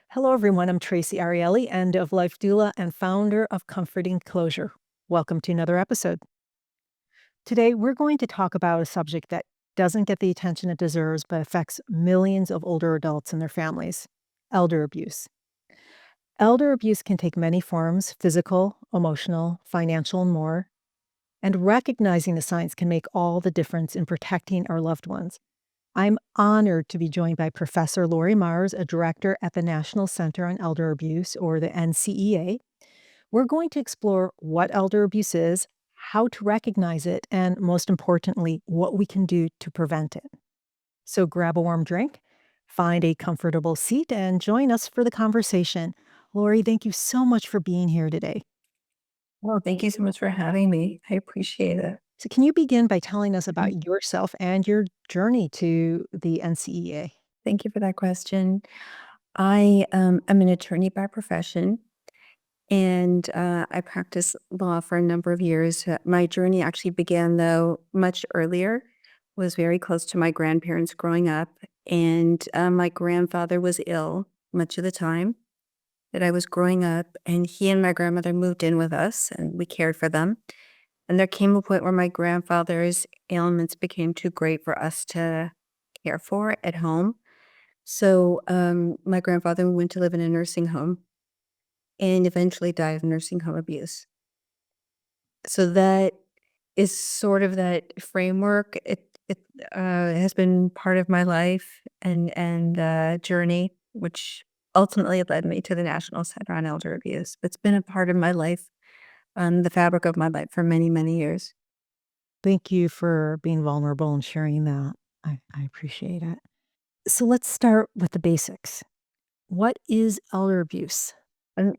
Hello, everyone. I'm Traci Arieli, end of life doula and founder of Comforting Closure. Welcome to another episode. Today, we're going to talk about a subject that doesn't get the attention it deserves, but affects millions of older adults and their families: elder abuse. Elder abuse can take many forms: physical, emotional, financial, and more. And recognizing the signs can make all the difference in protecting our loved ones. I'm honored to be joined by Professor Lori Mars, a director at the National Center on Elder Abuse, or the NCEA. We're going to explore what elder abuse is, how to recognize it, and most importantly, what we can do to prevent it. So grab a warm drink, find a comfortable seat, and join us for the conversation. Lori, thank you so much for being here today. Well, thank you so much for having me. I appreciate it. So, can you begin by telling us Mm. about yourself and your journey to the NCEA? Thank you for that question. I am an attorney by profession, and I practiced law for a number of years. My journey actually began, though, much earlier. Was very close to my grandparents growing up, and my grandfather was ill much of the time that I was growing up, and he and my grandmother moved in with us, and we cared for them. And there came a point where my grandfather's ailments became too great for us to care for at home. So, my grandfather went to live in a nursing home and eventually died of nursing home abuse. So that is sort of that framework. It has been part of my life and journey, which ultimately led me to the National Center on Elder Abuse. It's been a part of my life, the fabric of my life for many, many years. Thank you for being vulnerable and sharing that. I appreciate it. So let's start with the basics. What is elder abuse?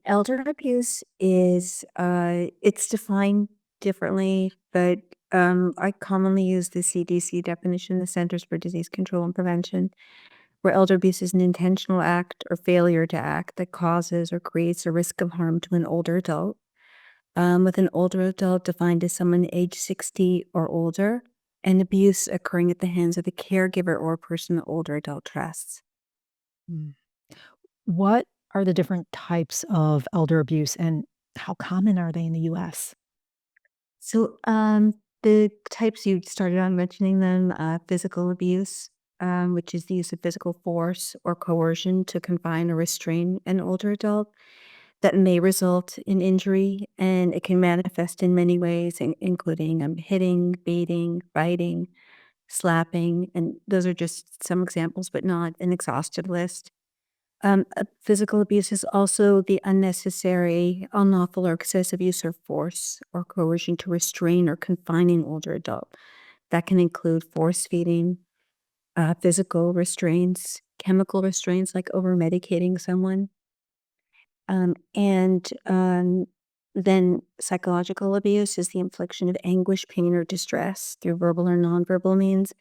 Elder abuse is it's defined differently, but I commonly use the CDC definition, the Centers for Disease Control and Prevention, where elder abuse is an intentional act or failure to act that causes or creates a risk of harm to an older adult. With an older adult defined as someone age 60 or older, and abuse occurring at the hands of the caregiver or person the older adult trusts. Mm. What are the different types of elder abuse and how common are they in the US? So, the types you started on mentioning them, physical abuse, which is the use of physical force or coercion to confine or restrain an older adult that may result in injury, and it can manifest in many ways, including hitting, beating, biting, slapping, and those are just some examples, but not an exhaustive list. Physical abuse is also the unnecessary, unlawful, or excessive use of force or coercion to restrain or confine an older adult. That can include force feeding, physical restraints, chemical restraints like over medicating someone, and then psychological abuse is the infliction of anguish, pain, or distress through verbal or nonverbal means.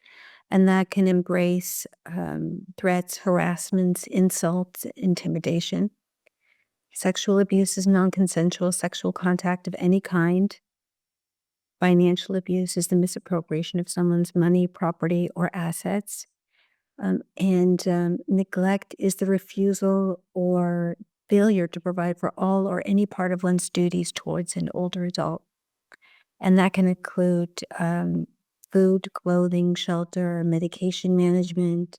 And that can embrace threats, harassments, insults, intimidation. Sexual abuse is non-consensual sexual contact of any kind. Financial abuse is the misappropriation of someone's money, property, or assets. And neglect is the refusal or failure to provide for all or any part of one's duties towards an older adult. And that can include food, clothing, shelter, medication management,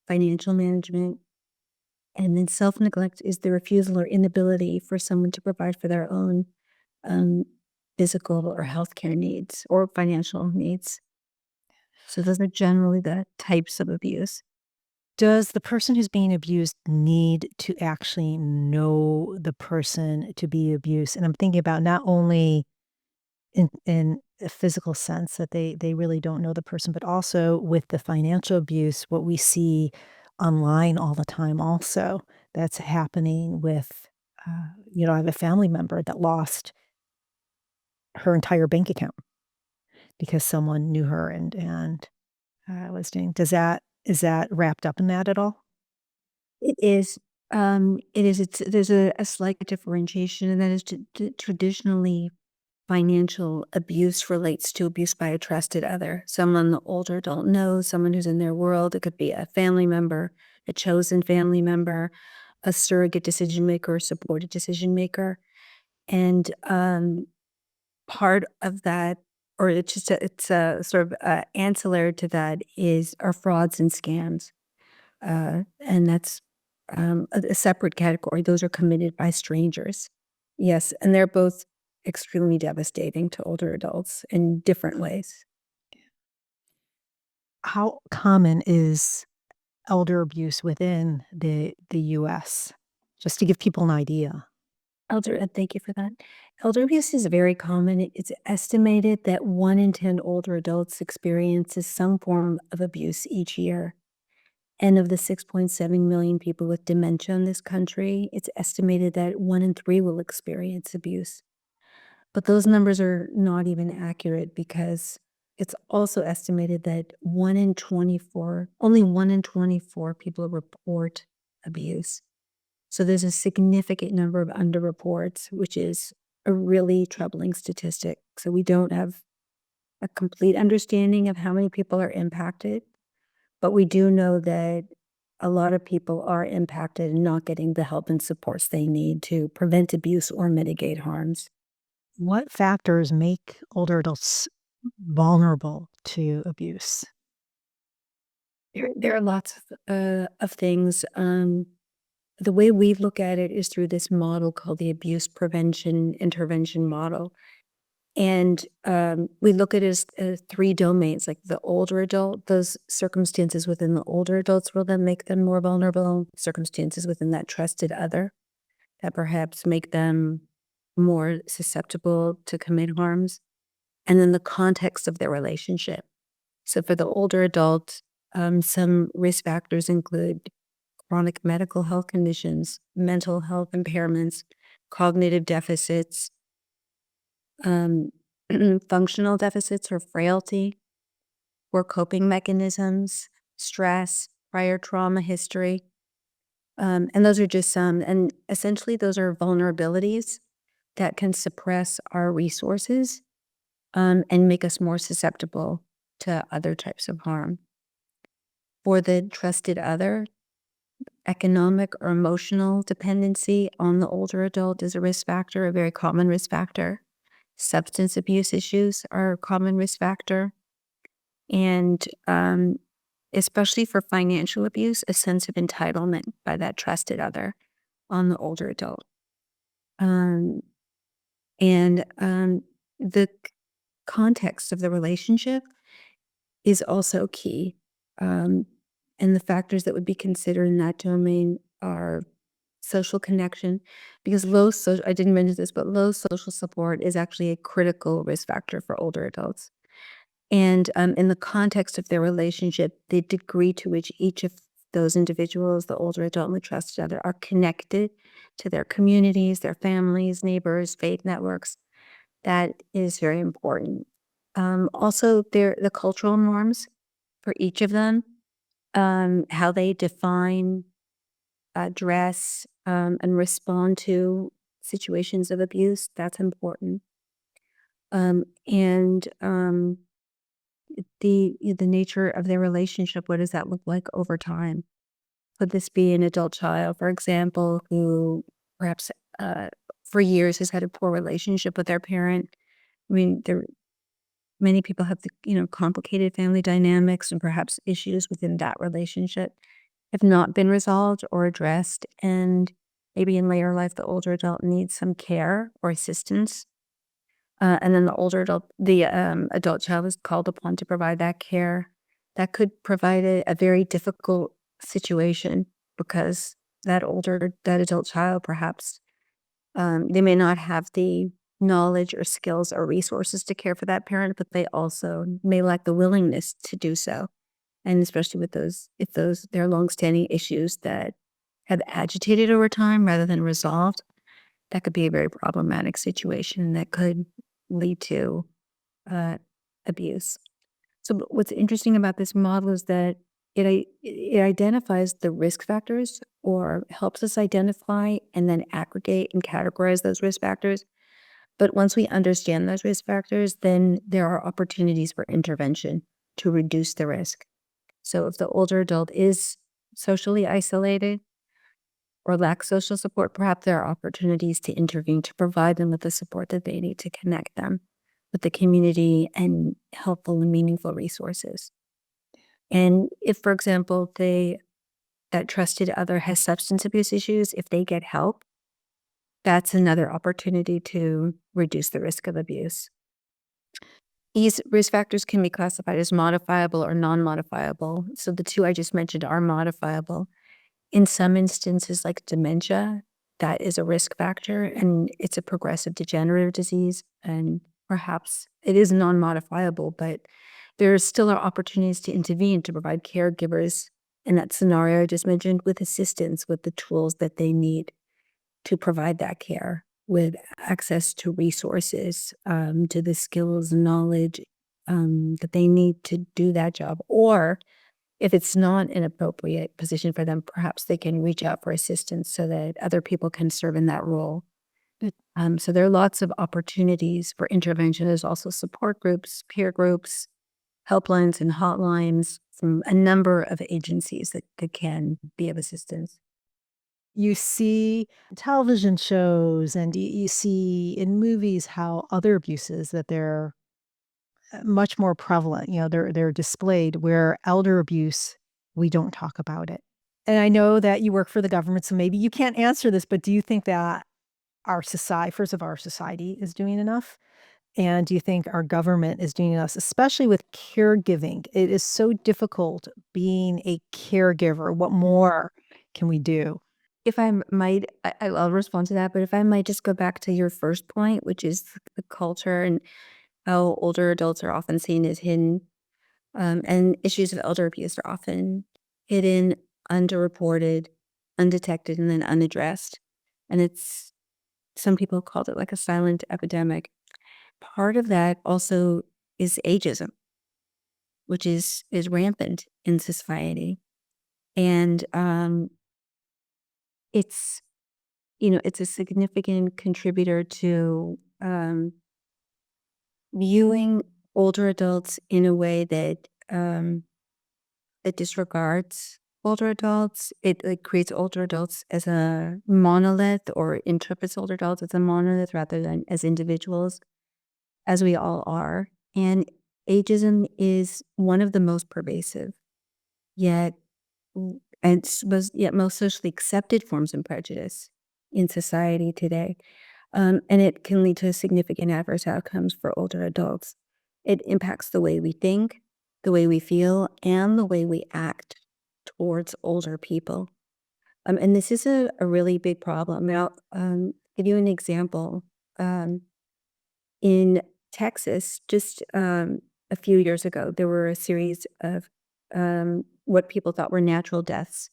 financial management. And then self neglect is the refusal or inability for someone to provide for their own um, physical or healthcare needs or financial needs. So those are generally the types of abuse. Does the person who's being abused need to actually know the person to be abused? And I'm thinking about not only in a physical sense that they really don't know the person, but also with the financial abuse, what we see online all the time also that's happening with, I have a family member that lost her entire bank account because someone knew her and was doing. Is that wrapped up in that at all? It is. It is. There's a slight differentiation, and that is traditionally financial abuse relates to abuse by a trusted other, someone the older adult knows, someone who's in their world. It could be a family member, a chosen family member, a surrogate decision maker, or supported decision maker. And part of that, or it's a sort of ancillary to that, is are frauds and scams, and that's a separate category. Those are committed by strangers. Yes, and they're both extremely devastating to older adults in different ways. How common is elder abuse within the US? Just to give people an idea. Thank you for that. Elder abuse is very common. It's estimated that 1 in 10 older adults experiences some form of abuse each year. And of the 6.7 million people with dementia in this country, it's estimated that 1 in 3 will experience abuse. But those numbers are not even accurate because it's also estimated that only 1 in 24 people report abuse. So there's a significant number of underreports, which is a really troubling statistic. So we don't have a complete understanding of how many people are impacted, but we do know that a lot of people are impacted and not getting the help and supports they need to prevent abuse or mitigate harms. What factors make older adults vulnerable to abuse? There are lots of things. The way we look at it is through this model called the abuse prevention intervention model. And we look at it as 3 domains, like the older adult, those circumstances within the older adult's world that make them more vulnerable, circumstances within that trusted other that perhaps make them more susceptible to commit harms, and then the context of their relationship. So for the older adult, some risk factors include chronic medical health conditions, mental health impairments, cognitive deficits, um, functional deficits or frailty, poor coping mechanisms, stress, prior trauma history. And those are just some. And essentially, those are vulnerabilities that can suppress our resources and make us more susceptible to other types of harm. For the trusted other, economic or emotional dependency on the older adult is a risk factor, a very common risk factor. Substance abuse issues are a common risk factor. And especially for financial abuse, a sense of entitlement by that trusted other on the older adult. Um, and the context of the relationship is also key. Um, and the factors that would be considered in that domain are social connection, because I didn't mention this, but low social support is actually a critical risk factor for older adults. And in the context of their relationship, the degree to which each of those individuals, the older adult and the trusted other, are connected to their communities, their families, neighbors, faith networks, that is very important. Also, the cultural norms for each of them, how they define, dress, and respond to situations of abuse, that's important. And the nature of their relationship, what does that look like over time? Could this be an adult child, for example, who perhaps for years has had a poor relationship with their parent? I mean, many people have complicated family dynamics and perhaps issues within that relationship have not been resolved or addressed, and maybe in later life the older adult needs some care or assistance, and then the adult child is called upon to provide that care. That could provide a very difficult situation because that adult child perhaps, they may not have the knowledge or skills or resources to care for that parent, but they also may lack the willingness to do so. And especially with if there are longstanding issues that have agitated over time rather than resolved, that could be a very problematic situation that could lead to uh, abuse. So what's interesting about this model is that it identifies the risk factors or helps us identify and then aggregate and categorize those risk factors, But once we understand those risk factors, then there are opportunities for intervention to reduce the risk. So if the older adult is socially isolated or lacks social support, perhaps there are opportunities to intervene to provide them with the support that they need to connect them with the community and helpful and meaningful resources. And if, for example, that trusted other has substance abuse issues, if they get help, that's another opportunity to reduce the risk of abuse. These risk factors can be classified as modifiable or non-modifiable. So the two I just mentioned are modifiable. In some instances, like dementia, that is a risk factor and it's a progressive degenerative disease. And perhaps it is non-modifiable, but there still are opportunities to intervene to provide caregivers in that scenario I just mentioned with assistance with the tools that they need to provide that care, with access to resources, to the skills and knowledge that they need to do that job. Or if it's not an appropriate position for them, perhaps they can reach out for assistance so that other people can serve in that role. Good. So there are lots of opportunities for intervention. There's also support groups, peer groups, helplines and hotlines from a number of agencies that can be of assistance. You see television shows and you see in movies how other abuses that they're much more prevalent, they're displayed where elder abuse, we don't talk about it. And I know that you work for the government, so maybe you can't answer this, but do you think that our society, first of all, our society is doing enough? And do you think our government is doing enough, especially with caregiving? It is so difficult being a caregiver. What more can we do? If I might, I'll respond to that, but if I might just go back to your first point, which is the culture and how older adults are often seen as hidden, and issues of elder abuse are often hidden, underreported, undetected, and then unaddressed. And it's some people called it like a silent epidemic. Part of that also is ageism, which is rampant in society. And it's it's a significant contributor to viewing older adults in a way that disregards older adults. It like creates older adults as a monolith or interprets older adults as a monolith rather than as individuals, as we all are. And ageism is one of the most pervasive, yet yet most socially accepted forms of prejudice in society today. And it can lead to significant adverse outcomes for older adults. It impacts the way we think, the way we feel, and the way we act towards older people. And this is a really big problem. Now, give you an example. Um, in Texas, just a few years ago, there were a series of what people thought were natural deaths,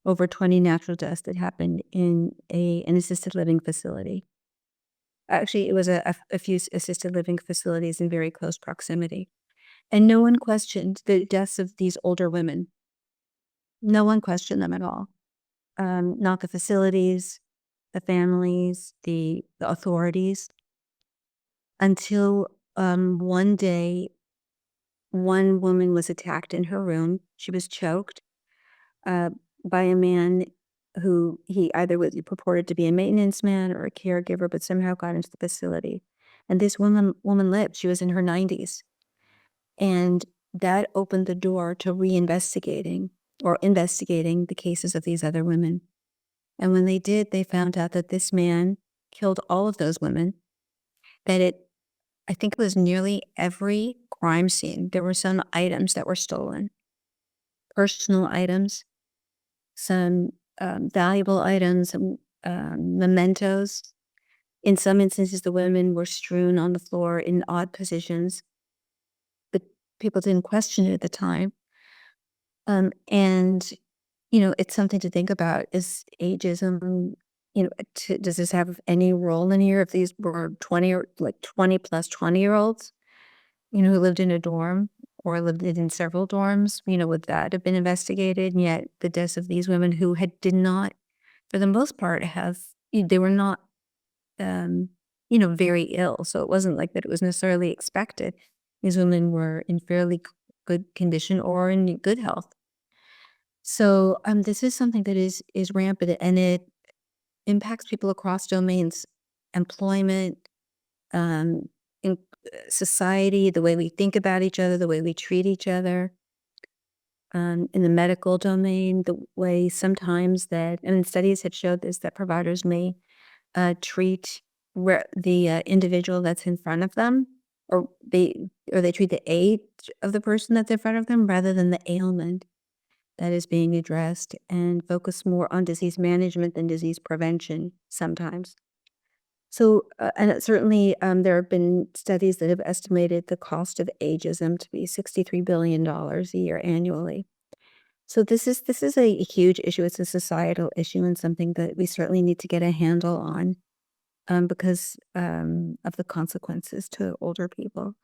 over 20 natural deaths that happened in an assisted living facility. Actually, it was a few assisted living facilities in very close proximity. And no one questioned the deaths of these older women. No one questioned them at all. Not the facilities, the families, the authorities, until one day, one woman was attacked in her room. She was choked uh, by a man who he either was purported to be a maintenance man or a caregiver, but somehow got into the facility. And this woman lived. She was in her 90s. And that opened the door to reinvestigating or investigating the cases of these other women. And when they did, they found out that this man killed all of those women, I think it was nearly every crime scene. There were some items that were stolen, personal items, some valuable items, some mementos. In some instances, the women were strewn on the floor in odd positions, but people didn't question it at the time. And it's something to think about. Is ageism, does this have any role in here? If these were 20 or like 20 plus 20-year-olds, who lived in a dorm or lived in several dorms, would that have been investigated? And yet the deaths of these women did not, for the most part, they were not, very ill. So it wasn't like that it was necessarily expected. These women were in fairly good condition or in good health. So this is something that is rampant, and it impacts people across domains, employment, um, in society, the way we think about each other, the way we treat each other, in the medical domain, the way sometimes that, and studies have showed this, that providers may treat the individual that's in front of them, or they treat the age of the person that's in front of them rather than the ailment that is being addressed, and focus more on disease management than disease prevention sometimes. So, certainly, there have been studies that have estimated the cost of ageism to be $63 billion a year annually. So this is a huge issue. It's a societal issue and something that we certainly need to get a handle on, because of the consequences to older people.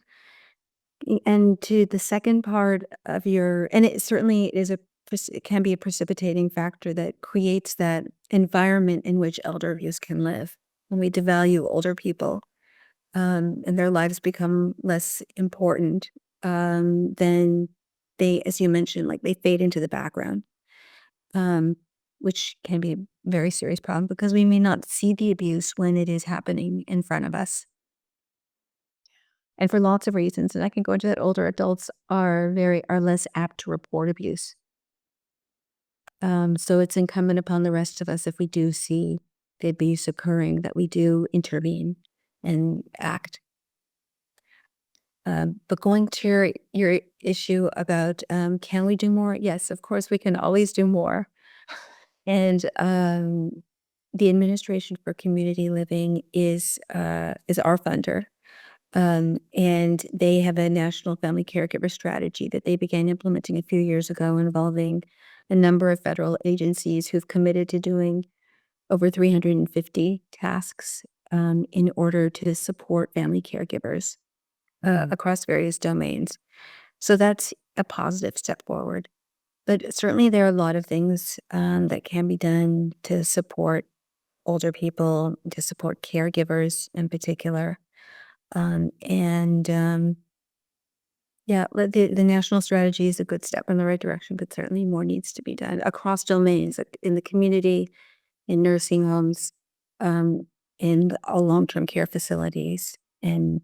And to the second part of your, and it certainly is it can be a precipitating factor that creates that environment in which elder abuse can live. When we devalue older people, and their lives become less important, then they, as you mentioned, like, they fade into the background, um, which can be a very serious problem because we may not see the abuse when it is happening in front of us. And for lots of reasons, and I can go into that, older adults are less apt to report abuse. So it's incumbent upon the rest of us, if we do see the abuse occurring, that we do intervene and act. But going to your issue about, can we do more? Yes, of course we can always do more. And the Administration for Community Living is our funder. And they have a national family caregiver strategy that they began implementing a few years ago, involving a number of federal agencies who've committed to doing over 350 tasks, in order to support family caregivers across various domains. So that's a positive step forward. But certainly there are a lot of things that can be done to support older people, to support caregivers in particular. And yeah, the national strategy is a good step in the right direction, but certainly more needs to be done across domains, like in the community, in nursing homes, um, in long-term care facilities, and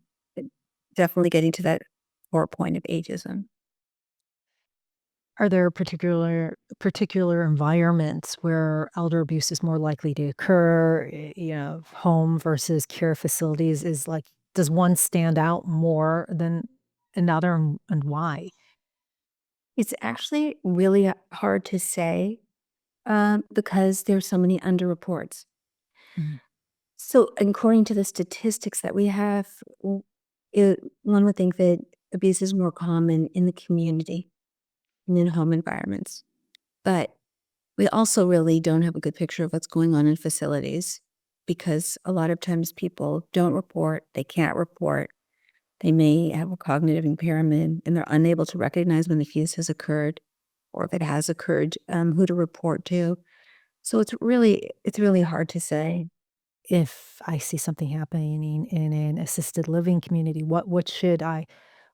definitely getting to that core point of ageism. Are there particular environments where elder abuse is more likely to occur? Home versus care facilities is like, does one stand out more than another, and why? It's actually really hard to say, because there's so many underreports. Mhm. So, according to the statistics that we have, one would think that abuse is more common in the community and in home environments. But we also really don't have a good picture of what's going on in facilities, because a lot of times people don't report, they can't report, they may have a cognitive impairment, and they're unable to recognize when the abuse has occurred, or if it has occurred, who to report to. So it's really hard to say. If I see something happening in an assisted living community, what should I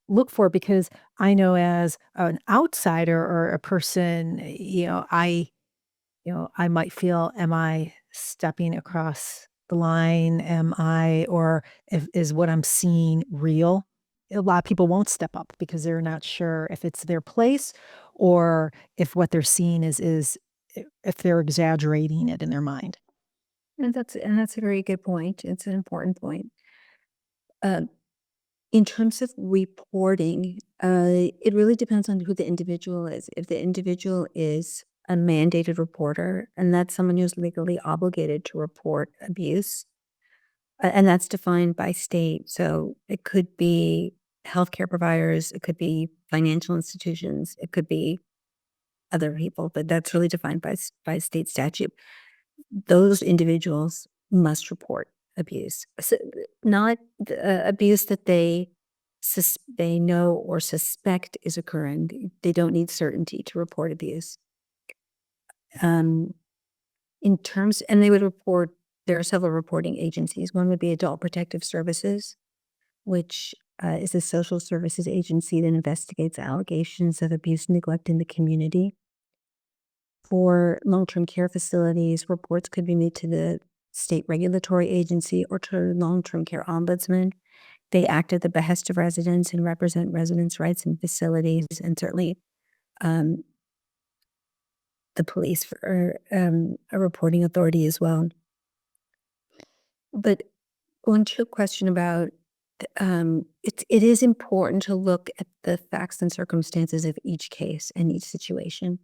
look for? Because I know, as an outsider or a person, I might feel, am I stepping across the line? Am I, or is what I'm seeing real? A lot of people won't step up because they're not sure if it's their place, or if what they're seeing if they're exaggerating it in their mind. And that's a very good point. It's an important point. Uh, in terms of reporting, it really depends on who the individual is. If the individual is a mandated reporter, and that's someone who's legally obligated to report abuse, and that's defined by state. So it could be healthcare providers, it could be financial institutions, it could be other people, but that's really defined by state statute. Those individuals must report abuse. So, not abuse that they know or suspect is occurring. They don't need certainty to report abuse. Um, in terms, and they would report there are several reporting agencies. One would be Adult Protective Services, which is a social services agency that investigates allegations of abuse and neglect in the community. For long-term care facilities, reports could be made to the state regulatory agency or to long-term care ombudsman. They act at the behest of residents and represent residents' rights in facilities, and certainly um, the police for a reporting authority as well. But going to your question about it is important to look at the facts and circumstances of each case and each situation.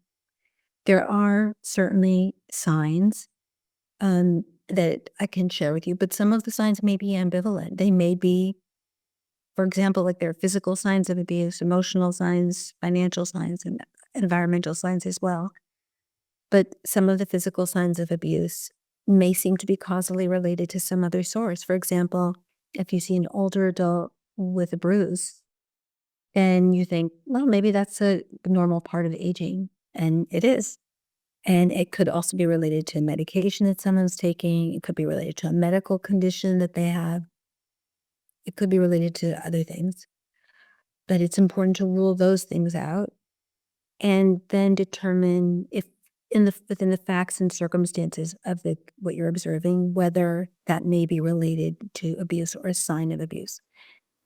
There are certainly signs that I can share with you, but some of the signs may be ambivalent. They may be, for example, like there are physical signs of abuse, emotional signs, financial signs, and environmental signs as well. But some of the physical signs of abuse may seem to be causally related to some other source. For example, if you see an older adult with a bruise, then you think, well, maybe that's a normal part of aging. And it is. And it could also be related to medication that someone's taking. It could be related to a medical condition that they have. It could be related to other things. But it's important to rule those things out and then determine if within the facts and circumstances of what you're observing, whether that may be related to abuse or a sign of abuse.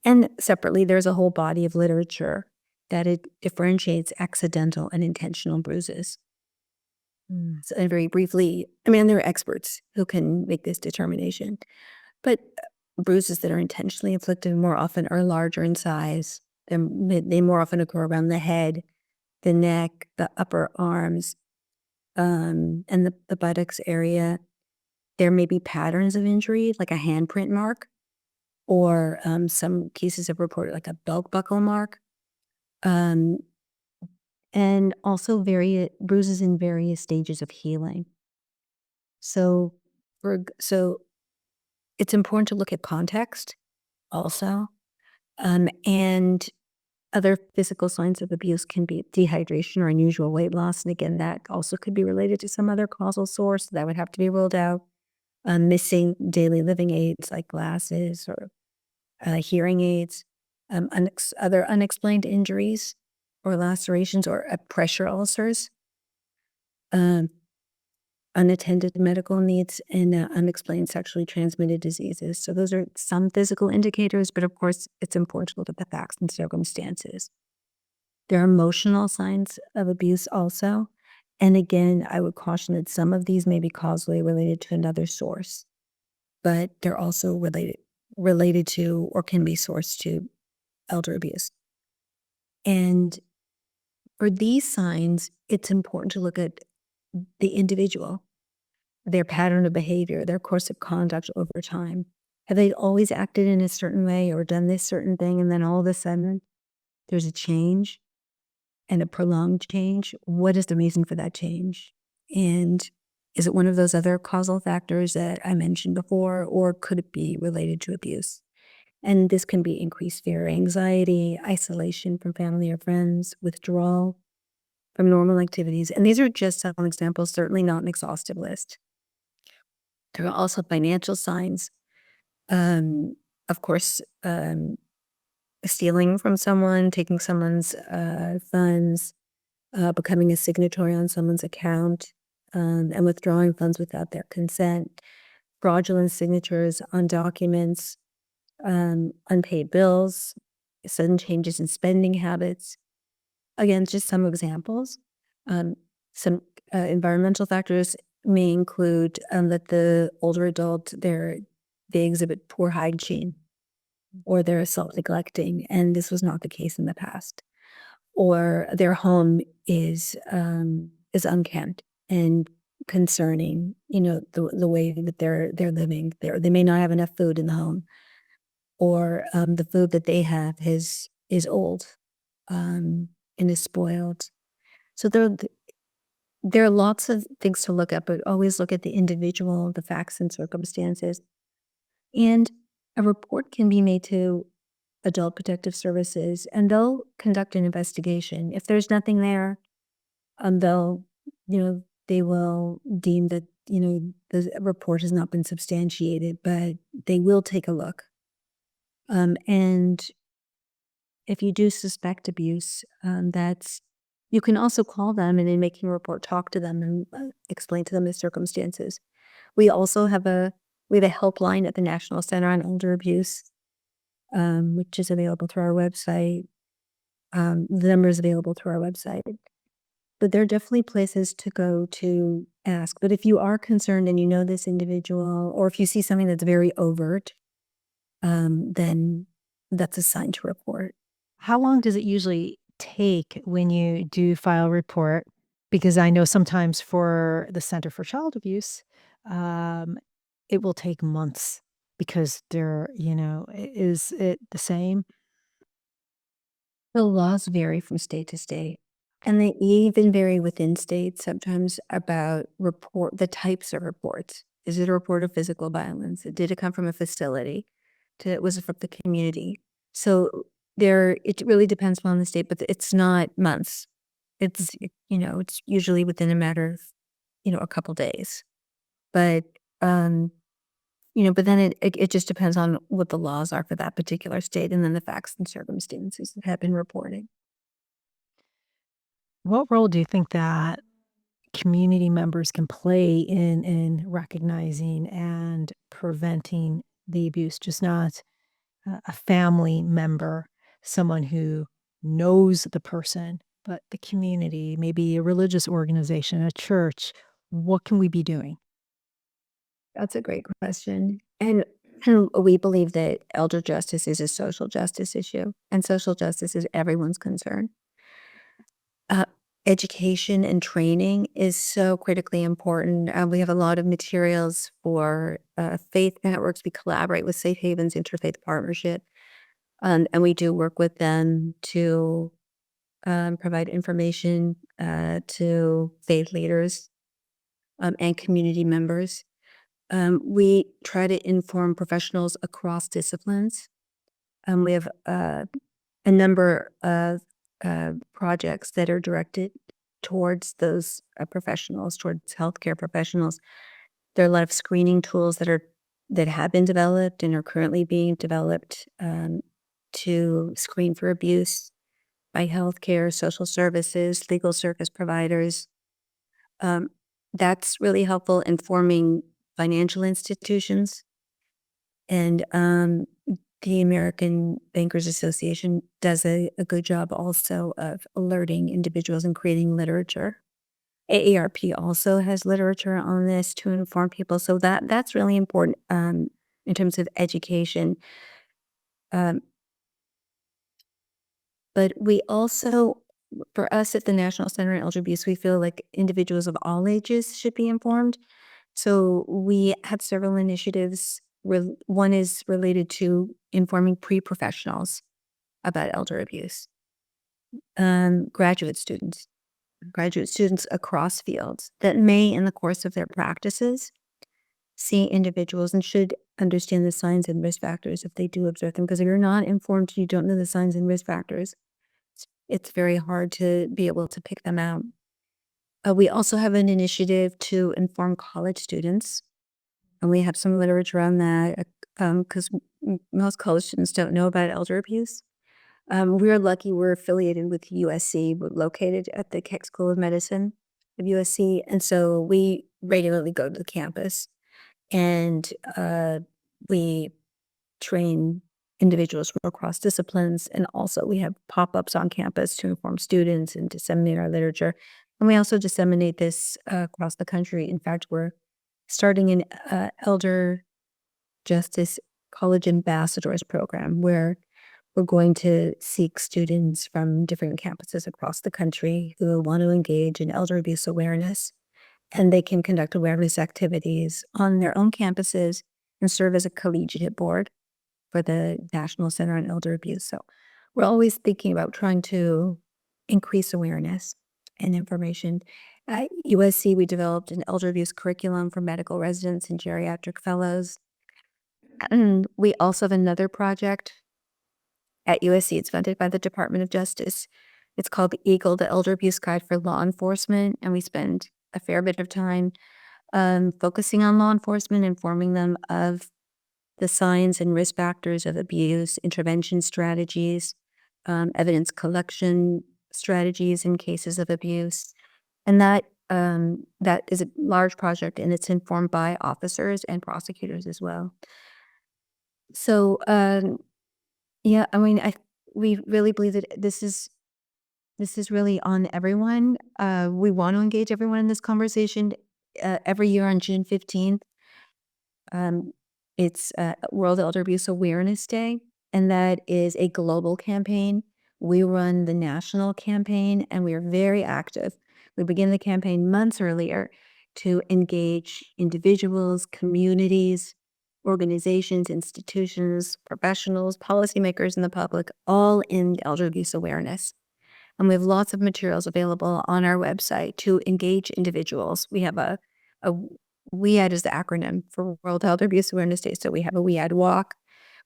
And separately, there's a whole body of literature that it differentiates accidental and intentional bruises. So, and very briefly, I mean, there are experts who can make this determination, but bruises that are intentionally inflicted more often are larger in size. They more often occur around the head, the neck, the upper arms, and the buttocks area. There may be patterns of injury, like a handprint mark, or some cases have reported like a belt buckle mark, and also bruises in various stages of healing. So, so it's important to look at context also, and other physical signs of abuse can be dehydration or unusual weight loss, and again, that also could be related to some other causal source that would have to be ruled out. Missing daily living aids like glasses or hearing aids, other unexplained injuries or lacerations or pressure ulcers, um, unattended medical needs, and unexplained sexually transmitted diseases. So those are some physical indicators, but of course, it's important to look at the facts and circumstances. There are emotional signs of abuse also. And again, I would caution that some of these may be causally related to another source, but they're also related to or can be sourced to elder abuse. And for these signs, it's important to look at the individual, their pattern of behavior, their course of conduct over time. Have they always acted in a certain way or done this certain thing, and then all of a sudden there's a change and a prolonged change? What is the reason for that change? And is it one of those other causal factors that I mentioned before, or could it be related to abuse? And this can be increased fear, anxiety, isolation from family or friends, withdrawal from normal activities. And these are just some examples, certainly not an exhaustive list. There are also financial signs. Of course, stealing from someone, taking someone's funds, becoming a signatory on someone's account, and withdrawing funds without their consent, fraudulent signatures on documents, unpaid bills, sudden changes in spending habits. Again, just some examples. Some environmental factors may include that the older adult, they exhibit poor hygiene or they're self-neglecting, and this was not the case in the past. Or their home is unkempt and concerning, the way that they're living. They may not have enough food in the home, or the food that they have is old and is spoiled. So there are lots of things to look at, but always look at the individual, the facts and circumstances. And a report can be made to Adult Protective Services, and they'll conduct an investigation. If there's nothing there, they will deem that the report has not been substantiated, but they will take a look. And if you do suspect abuse, you can also call them and in making a report, talk to them and explain to them the circumstances. We also have a helpline at the National Center on Elder Abuse, which is available through our website. The number is available through our website. But there are definitely places to go to ask. But if you are concerned and you know this individual, or if you see something that's very overt, then that's a sign to report. How long does it usually take when you do file a report? Because I know sometimes for the Center for Child Abuse, um, it will take months because is it the same? The laws vary from state to state, and they even vary within states sometimes about the types of reports. Is it a report of physical violence? Did it come from a facility? Was it from the community? So it really depends on the state, but it's not months. It's usually within a matter of, a couple days. But, um, but then it just depends on what the laws are for that particular state and then the facts and circumstances that have been reported. What role do you think that community members can play in recognizing and preventing the abuse? Just not a family member, someone who knows the person, but the community, maybe a religious organization, a church. What can we be doing? That's a great question. And we believe that elder justice is a social justice issue, and social justice is everyone's concern. Uh, Education and training is so critically important. We have a lot of materials for faith networks. We collaborate with Safe Havens Interfaith Partnership, and we do work with them to provide information to faith leaders and community members. We try to inform professionals across disciplines. We have a number of projects that are directed towards those professionals, towards healthcare professionals. There are a lot of screening tools that have been developed and are currently being developed to screen for abuse by healthcare, social services, legal service providers. Um, that's really helpful informing financial institutions. And the American Bankers Association does a good job also of alerting individuals and creating literature. AARP also has literature on this to inform people. So that's really important in terms of education. Um, but we also, for us at the National Center on Elder Abuse, we feel like individuals of all ages should be informed. So we have several initiatives. One is related to informing pre-professionals about elder abuse. Graduate students across fields that may, in the course of their practices, see individuals and should understand the signs and risk factors if they do observe them. Because if you're not informed, you don't know the signs and risk factors, it's very hard to be able to pick them out. We also have an initiative to inform college students, and we have some literature on that because most college students don't know about elder abuse. We're lucky we're affiliated with USC. We're located at the Keck School of Medicine of USC, and so we regularly go to the campus, and we train individuals from across disciplines, and also we have pop-ups on campus to inform students and disseminate our literature. And we also disseminate this across the country. In fact, we're starting an elder justice college ambassadors program where we're going to seek students from different campuses across the country who want to engage in elder abuse awareness, and they can conduct awareness activities on their own campuses and serve as a collegiate board for the National Center on Elder Abuse. So we're always thinking about trying to increase awareness and information. At USC, we developed an elder abuse curriculum for medical residents and geriatric fellows. And we also have another project at USC. It's funded by the Department of Justice. It's called the EAGLE, the Elder Abuse Guide for Law Enforcement. And we spend a fair bit of time focusing on law enforcement, informing them of the signs and risk factors of abuse, intervention strategies, evidence collection strategies in cases of abuse. And that is a large project, and it's informed by officers and prosecutors as well. So, yeah, I mean, we really believe that this is really on everyone. We want to engage everyone in this conversation. Every year on June 15th, um, it's World Elder Abuse Awareness Day, and that is a global campaign. We run the national campaign, and we are very active. We begin the campaign months earlier to engage individuals, communities, organizations, institutions, professionals, policymakers, and the public, all in elder abuse awareness. And we have lots of materials available on our website to engage individuals. We have a WEAD is the acronym for World Elder Abuse Awareness Day. So we have a WEAD walk.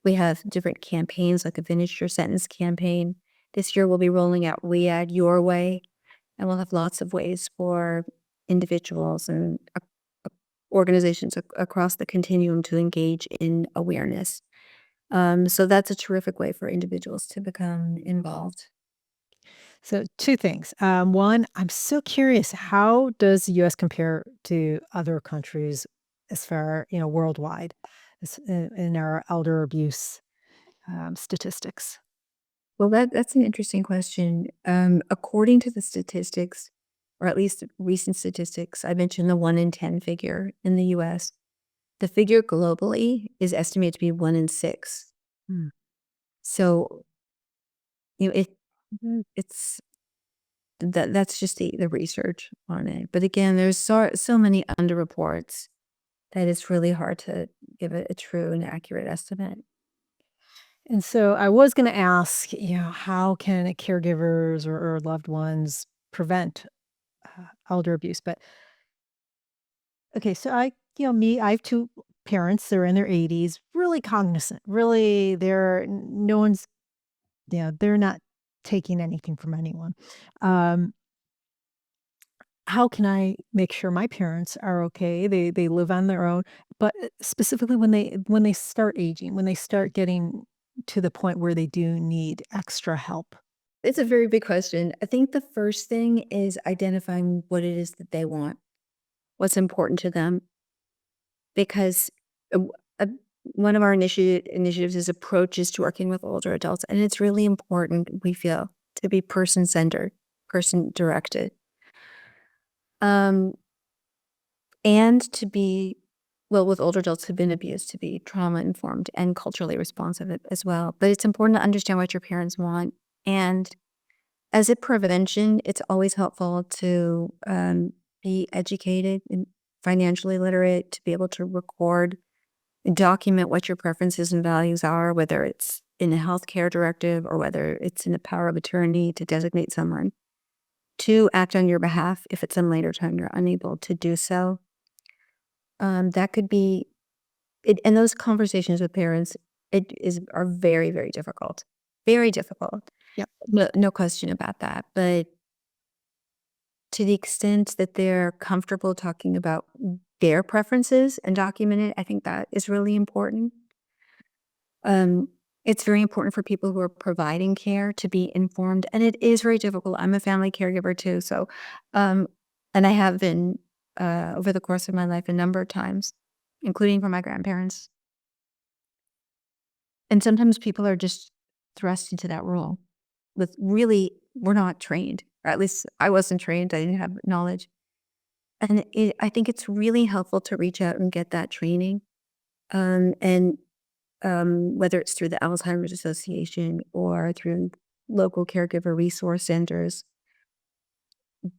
We have different campaigns like a Finish Your Sentence campaign. This year we'll be rolling out WEAD Your Way, and we'll have lots of ways for individuals and organizations across the continuum to engage in awareness. So that's a terrific way for individuals to become involved. So, two things. One, I'm so curious, how does the US compare to other countries as far, worldwide in our elder abuse statistics? Well, that's an interesting question. According to the statistics, or at least recent statistics, I mentioned the 1 in 10 figure in the US. The figure globally is estimated to be 1 in 6. Hmm. So, it's that's just the research on it. But again, there's so many underreports that it's really hard to give it a true and accurate estimate. And so I was going to ask, how can caregivers or loved ones prevent elder abuse? But okay, so I have two parents. They're in their 80s, really cognizant. Really, no one's, they're not taking anything from anyone. Um, how can I make sure my parents are okay? They live on their own, but specifically when they start aging, when they start getting to the point where they do need extra help. It's a very big question. I think the first thing is identifying what it is that they want, what's important to them, because uh, w- uh, one of our initiatives is approaches to working with older adults, and it's really important, we feel, to be person centered, person directed, um, and to be well with older adults who've been abused, to be trauma informed and culturally responsive as well. But it's important to understand what your parents want, and as a prevention, it's always helpful to be educated and financially literate, to be able to record and document what your preferences and values are, whether it's in a healthcare directive or whether it's in a power of attorney to designate someone to act on your behalf if at some later time you're unable to do so. That could be it, and those conversations with parents are very, very difficult. Very difficult. Yep. No question about that. But to the extent that they're comfortable talking about their preferences and document it, I think that is really important. Um, it's very important for people who are providing care to be informed, and it is very difficult. I'm a family caregiver too, so um, and I have been over the course of my life a number of times, including for my grandparents. And sometimes people are just thrust into that role with really we're not trained, or at least I wasn't trained. I didn't have knowledge. And I think it's really helpful to reach out and get that training. And whether it's through the Alzheimer's Association or through local caregiver resource centers,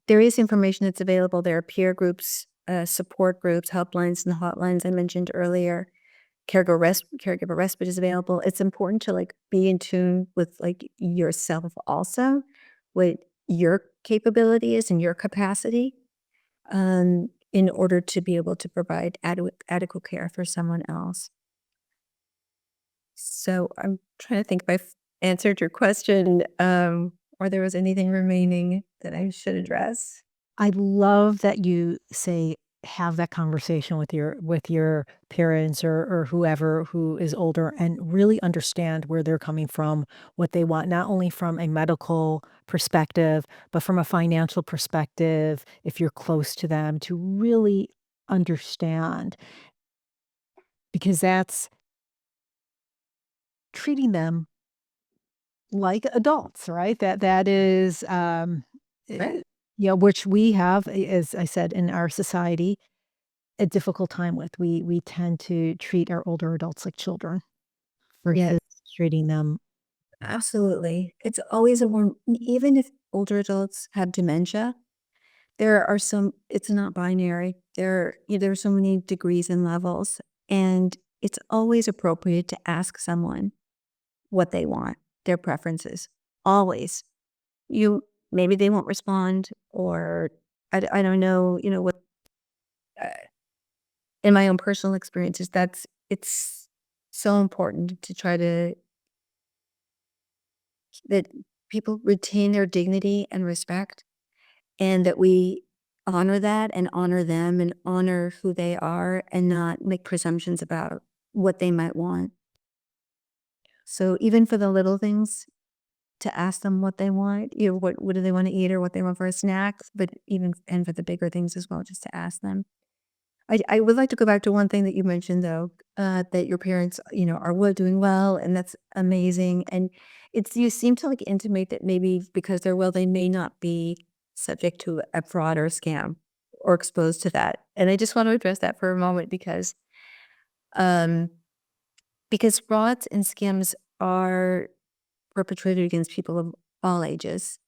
there is information that's available. There are peer groups, support groups, helplines, and hotlines I mentioned earlier. Caregiver respite is available. It's important to be in tune with yourself also, what your capability is and your capacity, in order to be able to provide adequate care for someone else. So I'm trying to think if I've answered your question, or there was anything remaining that I should address. I love that you say have that conversation with your parents or whoever who is older and really understand where they're coming from, what they want, not only from a medical perspective, but from a financial perspective, if you're close to them, to really understand, because that's treating them like adults, right? That is, Right. which we have, as I said, in our society, a difficult time with. We tend to treat our older adults like children Yes, versus treating them. absolutely. It's always important, even if older adults have dementia, there are some, it's not binary. There are so many degrees and levels, and it's always appropriate to ask someone what they want, their preferences. Always. You maybe they won't respond, or I don't know, what uh, in my own personal experiences, it's so important to try to that people retain their dignity and respect, and that we honor that and honor them and honor who they are and not make presumptions about what they might want. So even for the little things, to ask them what they want, what do they want to eat or what they want for a snack, but even and for the bigger things as well, just to ask them. I would like to go back to one thing that you mentioned though, that your parents, are doing well, and that's amazing. And you seem to like intimate that maybe because they're well, they may not be subject to a fraud or a scam or exposed to that. And I just want to address that for a moment um, because frauds and scams are perpetrated against people of all ages.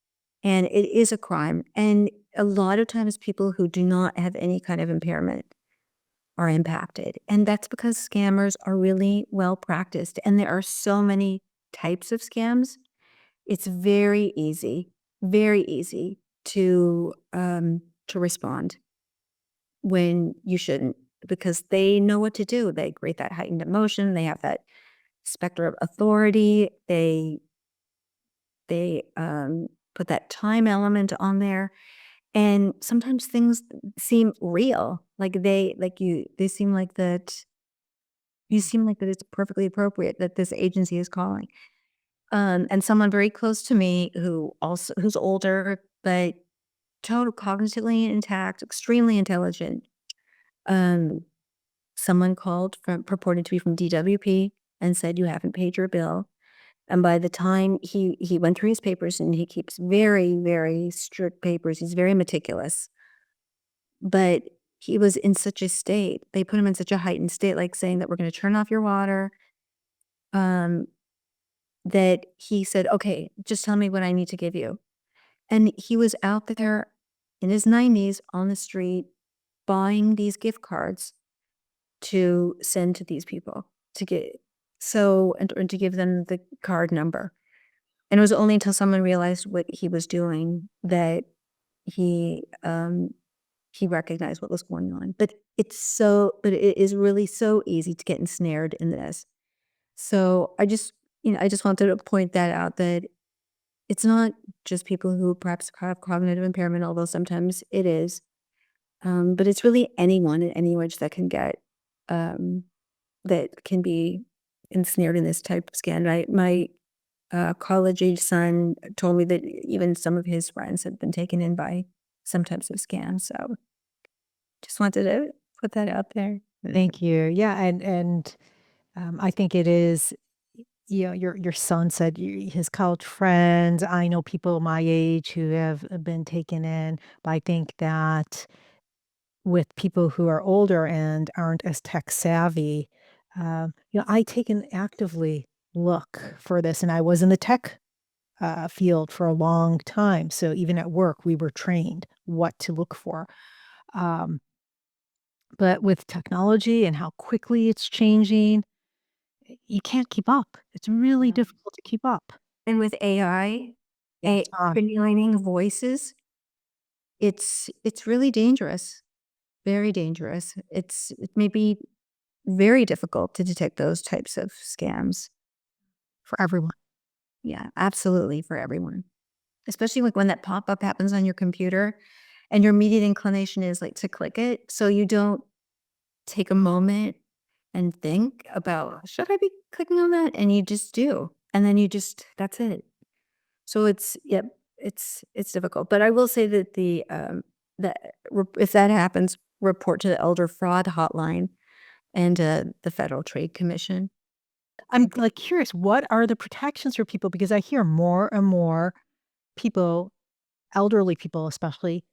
And it is a crime. And a lot of times people who do not have any kind of impairment are impacted. And that's because scammers are really well practiced. And there are so many types of scams. It's very easy to respond when you shouldn't, because they know what to do. They create that heightened emotion. They have that specter of authority. They put that time element on there. And sometimes things seem real. They seem like that you seem like that it's perfectly appropriate that this agency is calling. And someone very close to me who's older, but total cognitively intact, extremely intelligent. Um, Someone called from purported to be from DWP and said, "You haven't paid your bill." And by the time he went through his papers, and he keeps very, very strict papers, he's very meticulous. But he was in such a state, they put him in such a heightened state, like saying that we're gonna turn off your water, um, that he said, "Okay, just tell me what I need to give you." And he was out there in his 90s on the street buying these gift cards to send to these people to get and to give them the card number. And it was only until someone realized what he was doing that he, um, he recognized what was going on. But it is really so easy to get ensnared in this. So I just wanted to point that out, that it's not just people who perhaps have cognitive impairment, although sometimes it is. But it's really anyone at any age um, that can be ensnared in this type of scam. My college age son told me that even some of his friends had been taken in by some types of scams. So just wanted to put that out there. Thank you. Yeah, I think it is, your son said his college friends. I know people my age who have been taken in, but I think that with people who are older and aren't as tech savvy, I take an actively look for this, and I was in the tech field for a long time. So even at work, we were trained what to look for. Um, but with technology and how quickly it's changing, you can't keep up. It's really Yeah. difficult to keep up. And with AI, Yes. creating voices, it's really dangerous, very dangerous. It may be very difficult to detect those types of scams. For everyone. Yeah, absolutely, for everyone. Especially like when that pop-up happens on your computer. and your immediate inclination is like to click it. So you don't take a moment and think about, should I be clicking on that? And you just do. And then that's it. So yep, it's difficult. But I will say that if that happens, report to the Elder Fraud Hotline and the Federal Trade Commission. I'm, like, curious, what are the protections for people? Because I hear more and more people, elderly people especially,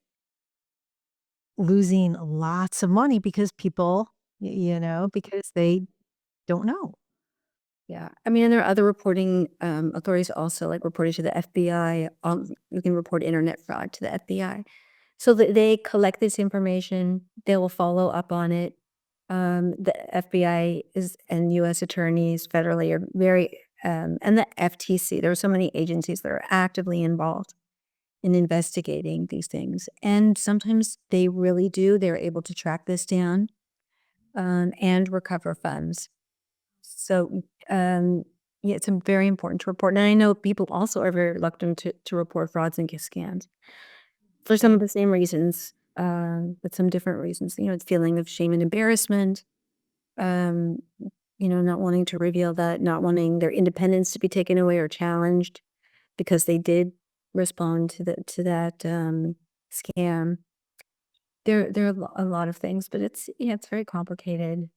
losing lots of money because people, because they don't know. Yeah. I mean, and there are other reporting authorities also, like reporting to the FBI. You can report internet fraud to the FBI. So that they collect this information, they will follow up on it. The FBI and U.S. attorneys federally are and the FTC. There are so many agencies that are actively involved in investigating these things, and sometimes they really do. They're able to track this down and recover funds. So, yeah, it's very important to report. And I know people also are very reluctant to report frauds and scams for some of the same reasons, but some different reasons. Feeling of shame and embarrassment, um, not wanting to reveal that, not wanting their independence to be taken away or challenged because they did respond to that scam. There are a lot of things, but it's very complicated.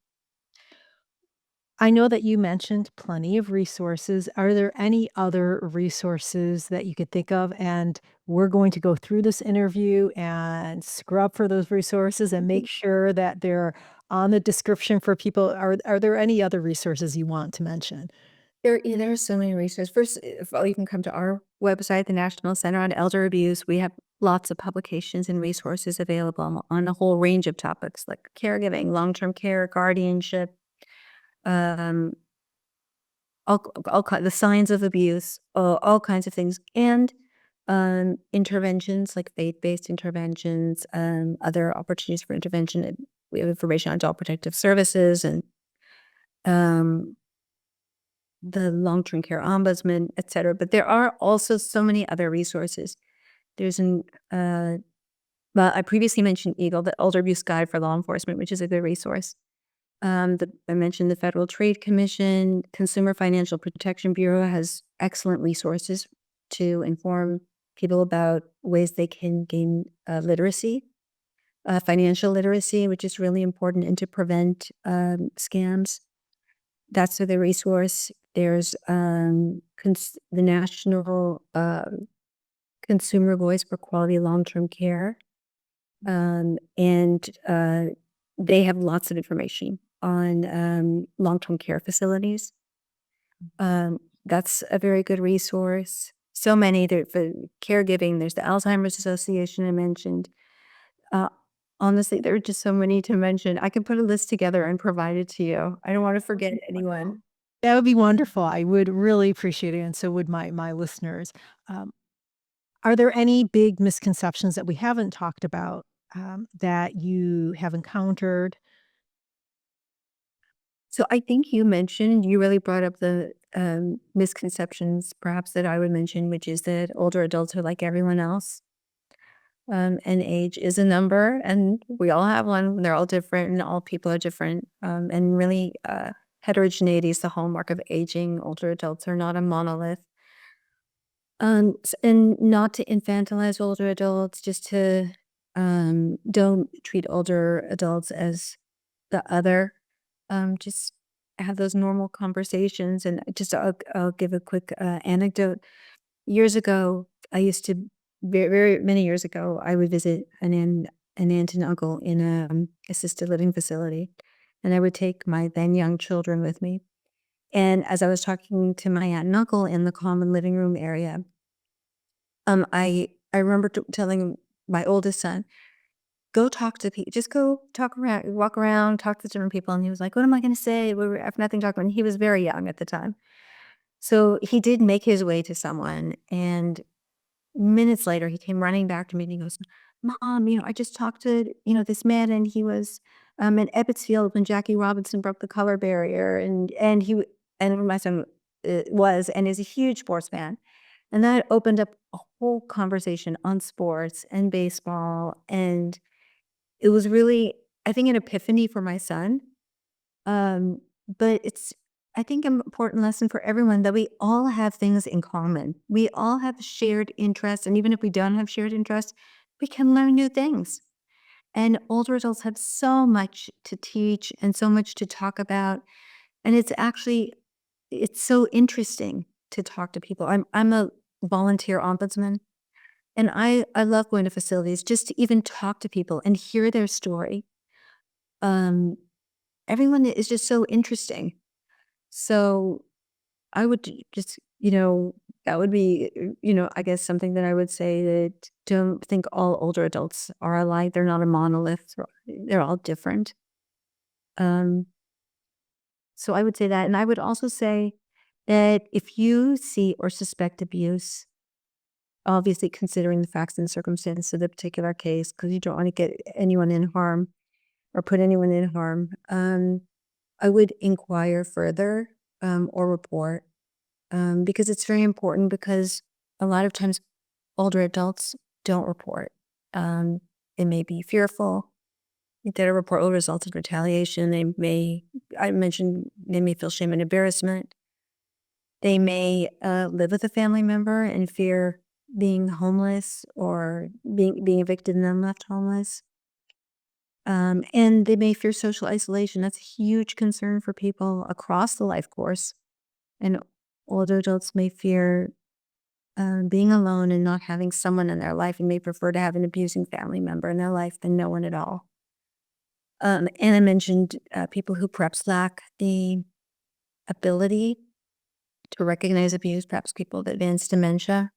I know that you mentioned plenty of resources. Are there any other resources that you could think of? And we're going to go through this interview and scrub for those resources and make sure that they're on the description for people. Are there any other resources you want to mention? There are so many resources. First, if you can come to our website, the National Center on Elder Abuse. We have lots of publications and resources available on a whole range of topics like caregiving, long-term care, guardianship, um, the signs of abuse, all kinds of things, and interventions like faith-based interventions, other opportunities for intervention. And we have information on adult protective services and um, the long-term care ombudsman, et cetera. But there are also so many other resources. There's well, I previously mentioned EAGLE, the Elder Abuse Guide for Law Enforcement, which is a good resource. I mentioned the Federal Trade Commission. Consumer Financial Protection Bureau has excellent resources to inform people about ways they can gain literacy, financial literacy, which is really important, and to prevent scams. That's the resource. There's the National Consumer Voice for Quality Long-Term Care. And they have lots of information on long-term care facilities. That's a very good resource. So many there for caregiving. There's the Alzheimer's Association I mentioned. Uh, Honestly, there are just so many to mention. I can put a list together and provide it to you. I don't want to forget anyone. That would be wonderful. I would really appreciate it, and so would my listeners. Um, are there any big misconceptions that we haven't talked about, that you have encountered? So I think you really brought up the misconceptions perhaps that I would mention, which is that older adults are like everyone else. And age is a number, and we all have one. They're all different, and all people are different. And really, heterogeneity is the hallmark of aging. Older adults are not a monolith. And not to infantilize older adults, just to don't treat older adults as the other. Just have those normal conversations. And I'll give a quick anecdote. Years ago, I used to very, very many years ago, I would visit an aunt and uncle in a assisted living facility, and I would take my then young children with me. And as I was talking to my aunt and uncle in the common living room area, I remember telling my oldest son, "Go talk to people. Just go talk around, walk around, talk to different people." And he was like, "What am I going to say? I have nothing to talk about." And he was very young at the time, so he did make his way to someone, and minutes later, he came running back to me and he goes, "Mom, I just talked to, this man and he was in Ebbetsfield when Jackie Robinson broke the color barrier and my son was and is a huge sports fan." And that opened up a whole conversation on sports and baseball, and it was really, I think, an epiphany for my son. Um, but it's, I think, an important lesson for everyone that we all have things in common. We all have shared interests, and even if we don't have shared interests, we can learn new things. And older adults have so much to teach and so much to talk about. And it's so interesting to talk to people. I'm a volunteer ombudsman, and I love going to facilities just to even talk to people and hear their story. Um, Everyone is just so interesting. So I would just, that would be, I guess something that I would say, that don't think all older adults are alike. They're not a monolith. They're all different. Um, so I would say that. And I would also say that if you see or suspect abuse, obviously considering the facts and circumstances of the particular case, because you don't want to get anyone in harm or put anyone in harm, I would inquire further, or report, because it's very important, because a lot of times older adults don't report. Um, they may be fearful that a report will result in retaliation. I mentioned, they may feel shame and embarrassment. They may live with a family member and fear being homeless, or being evicted and then left homeless. And they may fear social isolation. That's a huge concern for people across the life course. And older adults may fear being alone and not having someone in their life, and may prefer to have an abusing family member in their life than no one at all. And I mentioned people who perhaps lack the ability to recognize abuse, perhaps people with advanced dementia,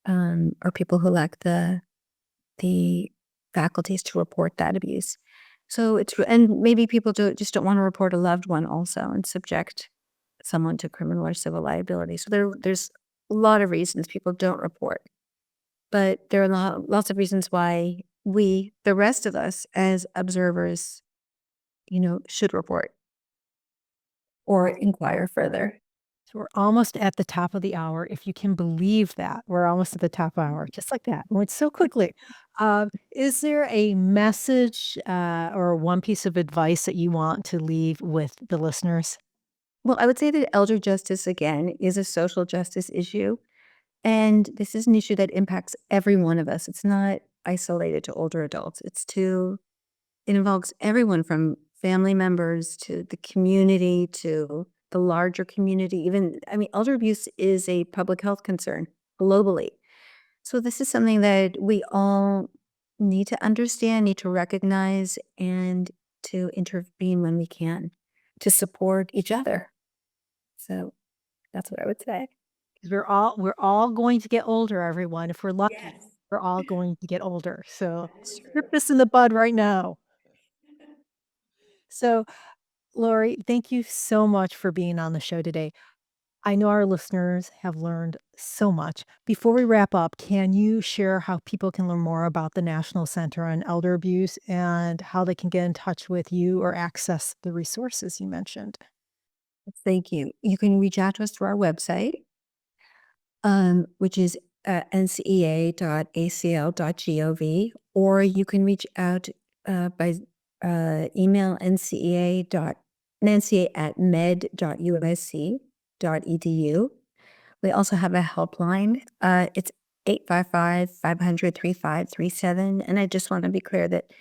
or people who lack the faculties to report that abuse. So and maybe people just don't want to report a loved one also, and subject someone to criminal or civil liability. So there's a lot of reasons people don't report, but there are lots of reasons why we, the rest of us as observers, should report or inquire further. So we're almost at the top of the hour, if you can believe that. We're almost at the top hour, just like that. It went so quickly. Is there a message, or one piece of advice that you want to leave with the listeners? Well, I would say that elder justice, again, is a social justice issue. And this is an issue that impacts every one of us. It's not isolated to older adults. It involves everyone, from family members to the community to the larger community. Even, I mean, elder abuse is a public health concern globally. So this is something that we all need to understand, need to recognize, and to intervene when we can, to support each other. So that's what I would say. 'Cause we're all going to get older, everyone. If we're lucky, Yes, we're all going to get older. So that is nip true. this in the bud right now. So, Lori, thank you so much for being on the show today. I know our listeners have learned so much. Before we wrap up, can you share how people can learn more about the National Center on Elder Abuse, and how they can get in touch with you or access the resources you mentioned? Thank you. You can reach out to us through our website, which is ncea.acl.gov, or you can reach out by email ncea@med.usc.edu. We also have a helpline. It's 855-500-3537. And I just want to be clear that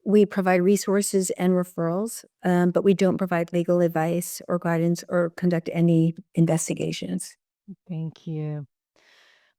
we provide resources and referrals, but we don't provide legal advice or guidance or conduct any investigations. Thank you.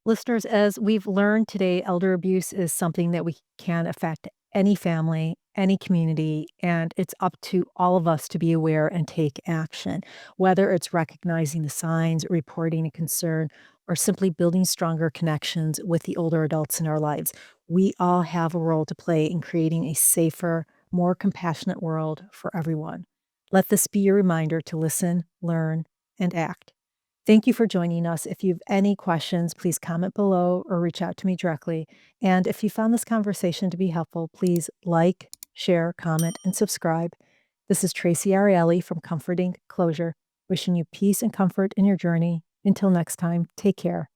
Listeners, as we've learned today, elder abuse is something that we can affect any family, any community, and it's up to all of us to be aware and take action, whether it's recognizing the signs, reporting a concern, or simply building stronger connections with the older adults in our lives. We all have a role to play in creating a safer, more compassionate world for everyone. Let this be your reminder to listen, learn, and act. Thank you for joining us. If you have any questions, please comment below or reach out to me directly. And if you found this conversation to be helpful, please like, share, comment, and subscribe. This is Traci Arieli from Comforting Closure, wishing you peace and comfort in your journey. Until next time, take care.